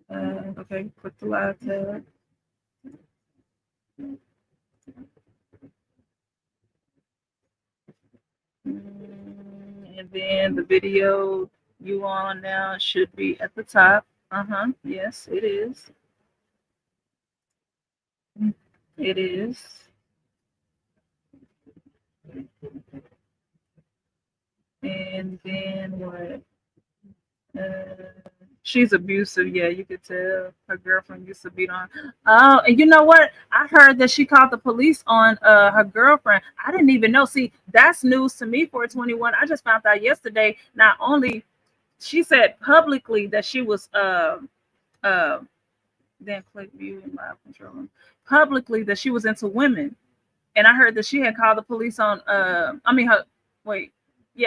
Okay. Click the live tab. And then the video you on now should be at the top. Yes, it is. It is. And then what? She's abusive. Yeah, you could tell her girlfriend used to beat on. Oh, and you know what? I heard that she called the police on her girlfriend. I didn't even know. See, that's news to me for 21. I just found out yesterday. Not only she said publicly that she was then click view and live control publicly that she was into women, and I heard that she had called the police on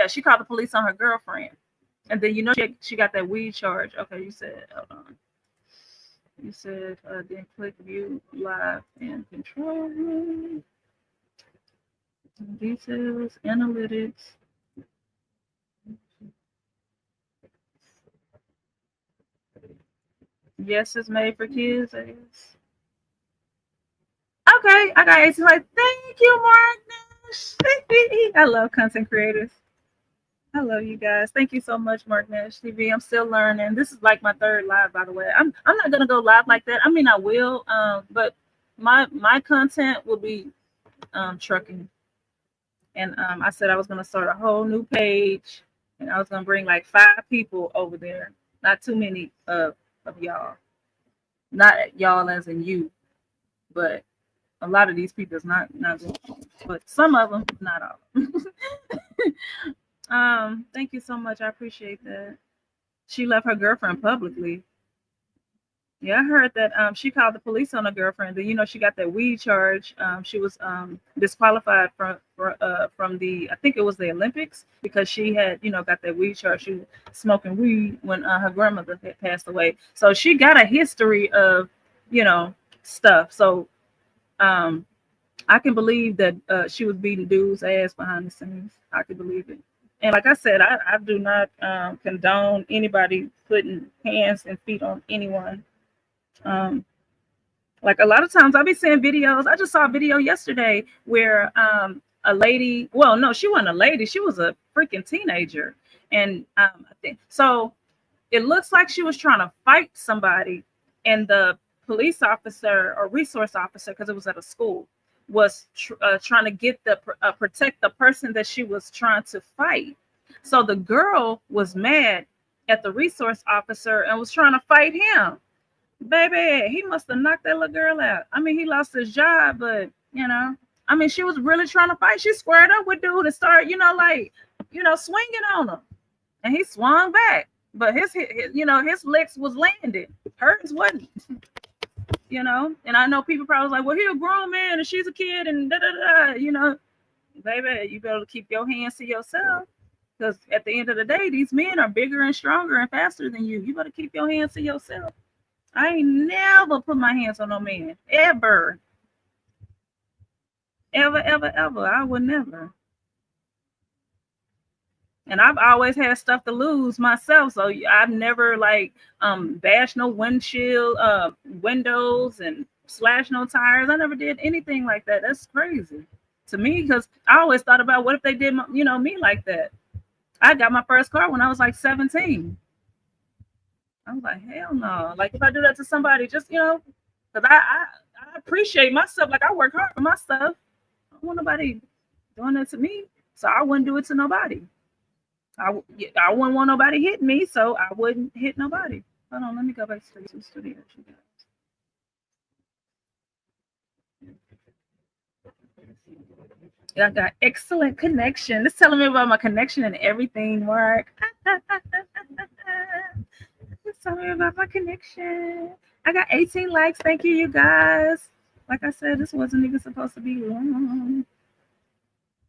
she called the police on her girlfriend. And then she got that weed charge. Okay, you said, hold on. You said then click view live and control room. Details, analytics. Yes, it's made for kids. Okay, I got Ace. Like, thank you, Mark Nash. I love content creators. I love you guys. Thank you so much, Mark Nash TV. I'm still learning. This is like my 3rd live, by the way. I'm not gonna go live like that. I mean, I will, but my content will be trucking. And I said I was gonna start a whole new page, and I was gonna bring like 5 people over there. Not too many of y'all. Not y'all as in you, but a lot of these people is not good. But some of them, not all. Thank you so much. I appreciate that. She left her girlfriend publicly. Yeah, I heard that she called the police on her girlfriend. Then she got that weed charge. She was disqualified from the, I think it was the Olympics, because she had got that weed charge. She was smoking weed when her grandmother had passed away. So she got a history of stuff. So I can believe that she was beating dudes' ass behind the scenes. I can believe it. And like I said, I do not condone anybody putting hands and feet on anyone. Like a lot of times I'll be seeing videos. I just saw a video yesterday where a lady, well, no, she wasn't a lady. She was a freaking teenager. And I think so. It looks like she was trying to fight somebody, and the police officer or resource officer, because it was at a school, was trying to get protect the person that she was trying to fight. So the girl was mad at the resource officer and was trying to fight him. Baby, he must have knocked that little girl out. I mean, he lost his job, but I mean, she was really trying to fight. She squared up with dude and started, swinging on him, and he swung back. But his licks was landing. Hers wasn't. And I know people probably like, well, he's a grown man and she's a kid and baby, you better keep your hands to yourself, because at the end of the day, these men are bigger and stronger and faster than you. You better keep your hands to yourself. I ain't never put my hands on no man, ever. Ever. I would never. And I've always had stuff to lose myself, so I've never like bashed no windshield, windows, and slashed no tires. I never did anything like that. That's crazy to me because I always thought about what if they did, me like that. I got my first car when I was like 17. I was like, hell no. Like if I do that to somebody, just because I appreciate myself. Like I work hard for my stuff. I don't want nobody doing that to me, so I wouldn't do it to nobody. I wouldn't want nobody hitting me, so I wouldn't hit nobody. Hold on, let me go back to the studio. I got excellent connection. It's telling me about my connection and everything, Mark. It's telling me about my connection. I got 18 likes. Thank you, you guys. Like I said, this wasn't even supposed to be long.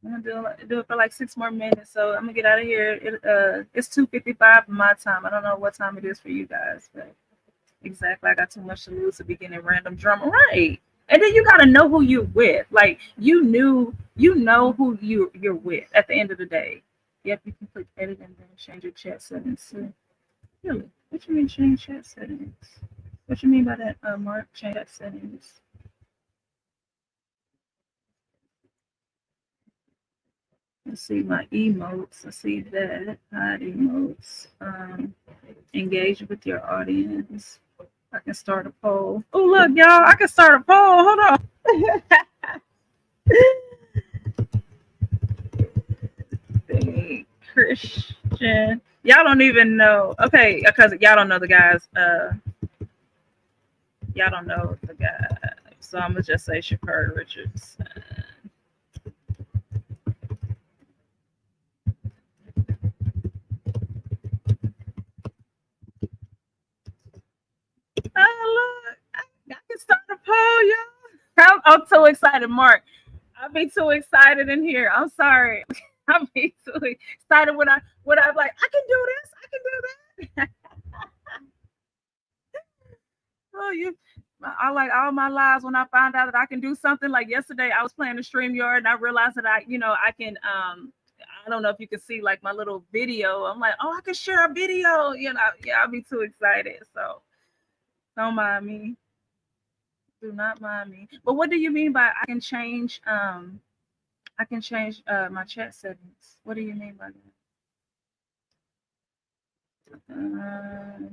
I'm gonna do it for like 6 more minutes, so I'm gonna get out of here. It's 2:55 my time. I don't know what time it is for you guys, but exactly, I got too much to lose to be getting random drama, right? And then you gotta know who you're with. Like you know who you're with at the end of the day. Yep, you can click edit and then change your chat settings too. Really? What you mean change chat settings? What you mean by that, Mark? Change chat settings. Let's see my emotes. I see that. Hide emotes. Engage with your audience. I can start a poll. Oh, look, y'all. I can start a poll. Hold on. Christian. Y'all don't even know. Okay, because y'all don't know the guys. Y'all don't know the guy. So I'm going to just say Shakari Richardson. Oh, look. I can start a poll, y'all. I'm so excited, Mark. I'll be too excited in here. I'm sorry. I'll be too excited when I'm like, I can do this. I can do that. Oh, I like all my lives when I found out that I can do something. Like yesterday, I was playing the StreamYard and I realized that I can I don't know if you can see like my little video. I'm like, oh, I can share a video. Yeah, I'll be too excited. So don't mind me. Do not mind me. But what do you mean by I can change my chat settings? What do you mean by that?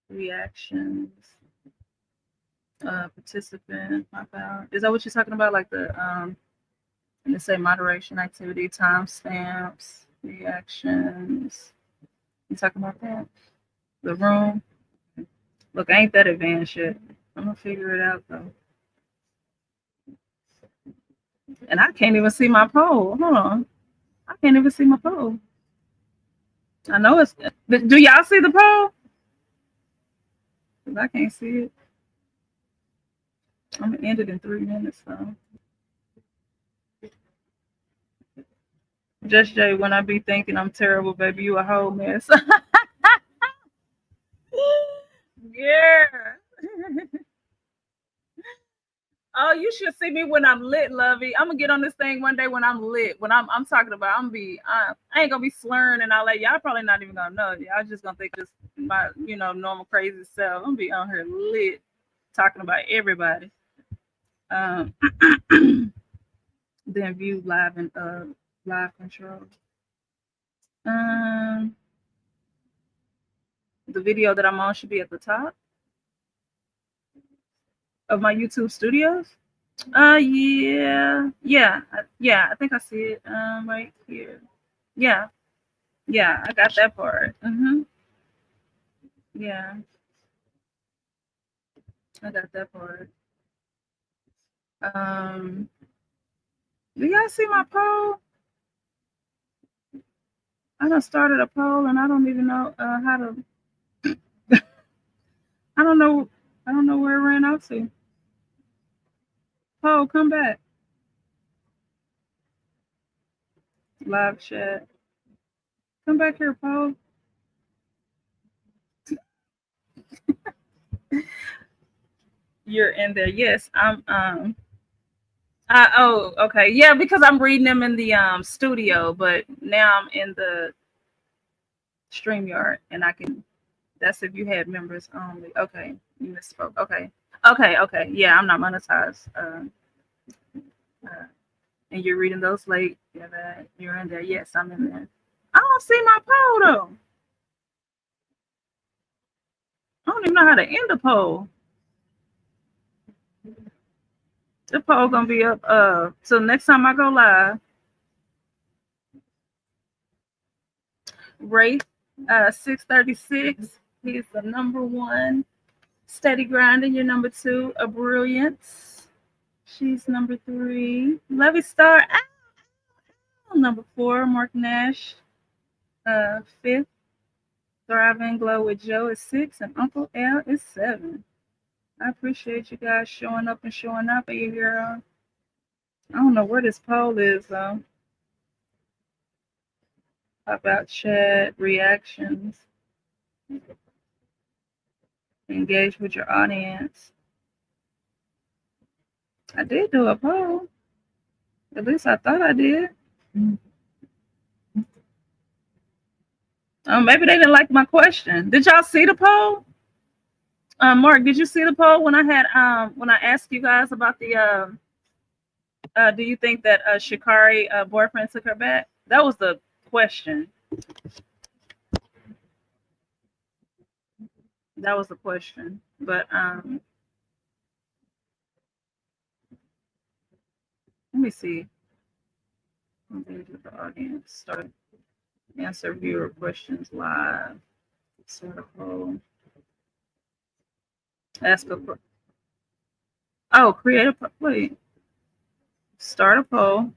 Reactions, participant, pop out. Is that what you're talking about? Like the let's say moderation activity, timestamps, reactions. You talking about that? The room. Look, I ain't that advanced yet. I'm gonna figure it out though. And I can't even see my poll. Hold on. I can't even see my poll. I know it's. Do y'all see the poll? Because I can't see it. I'm gonna end it in 3 minutes though. Just Jay, when I be thinking I'm terrible, baby, you a whole mess. Yeah. Oh, you should see me when I'm lit, lovey. I'm gonna get on this thing one day when I'm lit. When I'm talking about, I ain't gonna be slurring and all that. Y'all probably not even gonna know. Y'all just gonna think just my, normal crazy self. I'm gonna be on here lit, talking about everybody. Then view live and live control. The video that I'm on should be at the top of my YouTube studios. Yeah, I think I see it right here. Yeah, I got that part. Yeah, I got that part. Do y'all see my poll? I done started a poll and I don't even know how to. I don't know where it ran out to. Poll, come back. Live chat. Come back here, poll. You're in there. Yes, I'm Oh, okay. Yeah, because I'm reading them in the studio, but now I'm in the StreamYard and I can that's if you had members only. Okay. You misspoke. Okay. Okay. Yeah, I'm not monetized. Uh, and you're reading those late. Yeah, that you're in there. Yes, I'm in there. I don't see my poll though. I don't even know how to end the poll. The poll gonna be up till next time I go live. Ray 636. He's the number one. Steady grinding, you're number two. A Brilliance. She's number three. Levy Star. Number four. Mark Nash. Fifth. Thriving Glow with Joe is six. And Uncle L is seven. I appreciate you guys showing up and showing up. Hey, girl. I don't know where this poll is though. How about chat reactions? Engage with your audience. I did do a poll. At least I thought I did. Maybe they didn't like my question. Did y'all see the poll? Mark, did you see the poll when I had when I asked you guys about the do you think that Shikari boyfriend took her back? That was the question. That was the question. But let me see. Engage with the audience. Start answer viewer questions live. Start a poll. Ask a create a wait. Start a poll.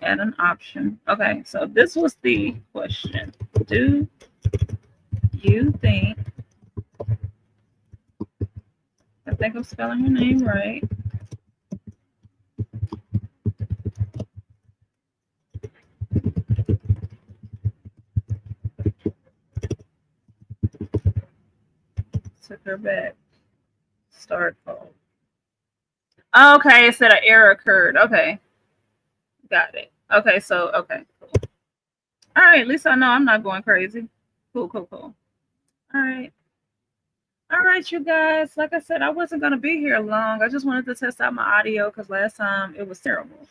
Add an option. Okay, so this was the question. Do you think I think I'm spelling your name right? Took her back. Start poll. Okay, it said an error occurred. Okay. Got it. Okay, so okay, cool. All right, at least I know I'm not going crazy. Cool. All right. All right, you guys. Like I said, I wasn't gonna be here long. I just wanted to test out my audio because last time it was terrible.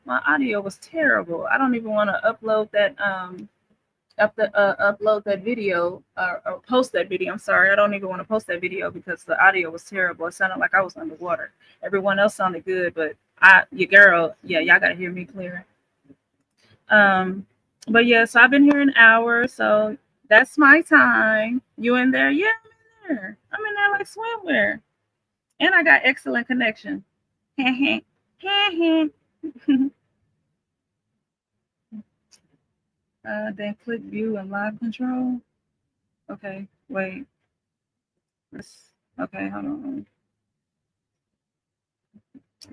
My audio was terrible. I don't even want to upload that upload that video or post that video. I'm sorry, I don't even want to post that video because the audio was terrible. It sounded like I was underwater. Everyone else sounded good, but your girl, yeah, y'all gotta hear me clear. But yeah, so I've been here an hour, so that's my time. You in there? Yeah, I'm in there. I'm in there like swimwear, and I got excellent connection. Then click view and live control. Okay, wait. Okay, hold on.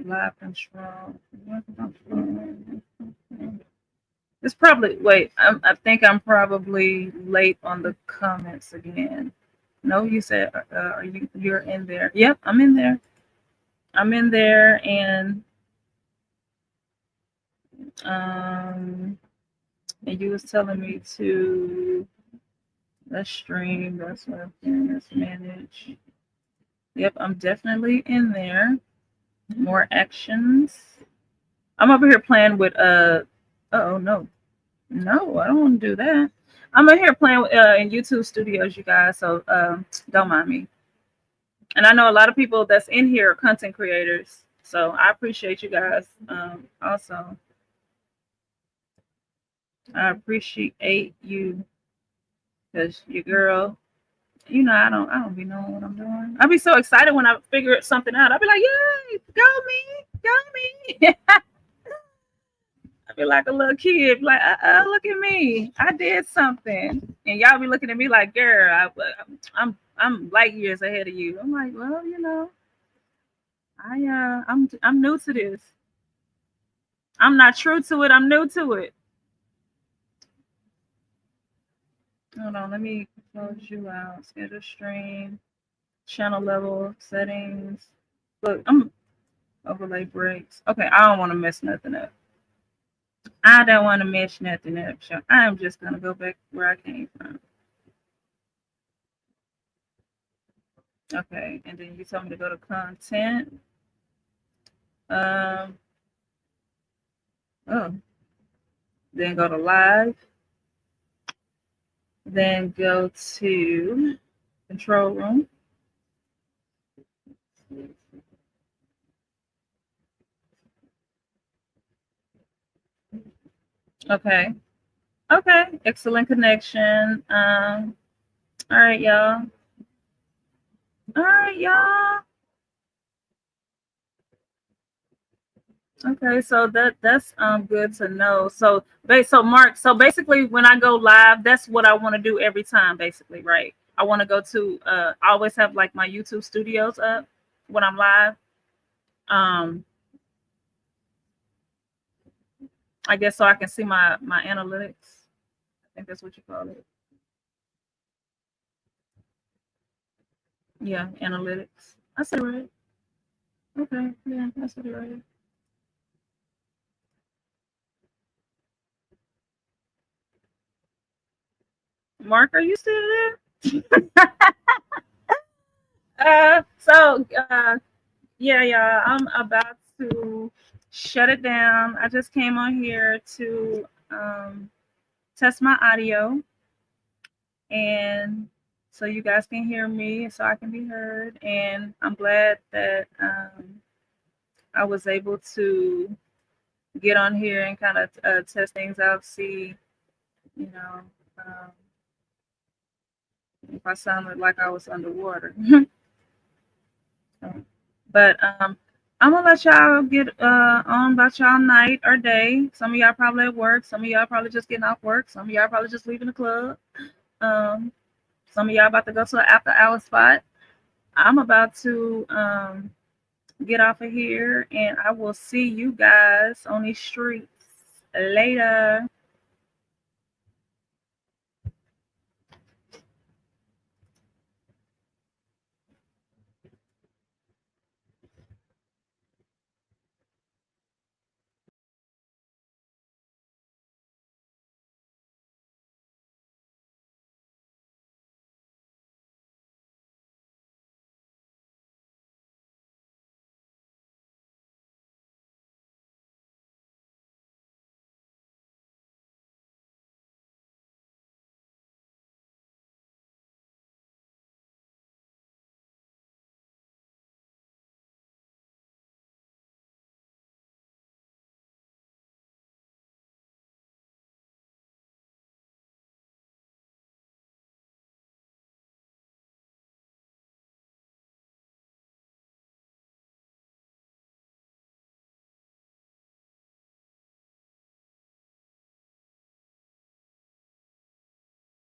Live control. It's probably wait. I think I'm probably late on the comments again. No, you said you're in there. Yep, I'm in there. I'm in there, and you was telling me to let's stream. That's what I'm doing. Let's manage. Yep, I'm definitely in there. More actions. I'm over here playing with oh no, I don't want to do that. I'm over here playing in YouTube Studios, you guys. So don't mind me. And I know a lot of people that's in here are content creators, so I appreciate you guys. Also, I appreciate you because your girl. You know, I don't be knowing what I'm doing. I'll be so excited when I figure something out. I'll be like, yay, go me. I'll be like a little kid, like, look at me. I did something. And y'all be looking at me like, girl, I'm light years ahead of you. I'm like, well, you know, I'm new to this. I'm not true to it, I'm new to it. Hold on, let me close you out. Schedule stream, channel level settings. Look, I'm overlay breaks. Okay, I don't want to mess nothing up. I don't want to mess nothing up. So I'm just gonna go back where I came from. Okay, and then you told me to go to content. Oh, then go to live. Then go to control room. Okay. Okay. Excellent connection. All right, y'all. All right, y'all. Okay, so that's good to know. So Mark, so basically when I go live, that's what I want to do every time, basically, right? I want to go to I always have like my YouTube studios up when I'm live. I guess so I can see my analytics. I think that's what you call it. Yeah, analytics. I said it right. Okay, yeah, I said it right. Mark, are you still there? Yeah, I'm about to shut it down. I just came on here to test my audio, and so you guys can hear me, so I can be heard. And I'm glad that I was able to get on here and kind of test things out, see, you know, if I sounded like I was underwater. But I'm gonna let y'all get on about y'all night or day. Some of y'all probably at work. Some of y'all probably just getting off work. Some of y'all probably just leaving the club. Some of y'all about to go to an after hour spot. I'm about to get off of here, and I will see you guys on these streets later.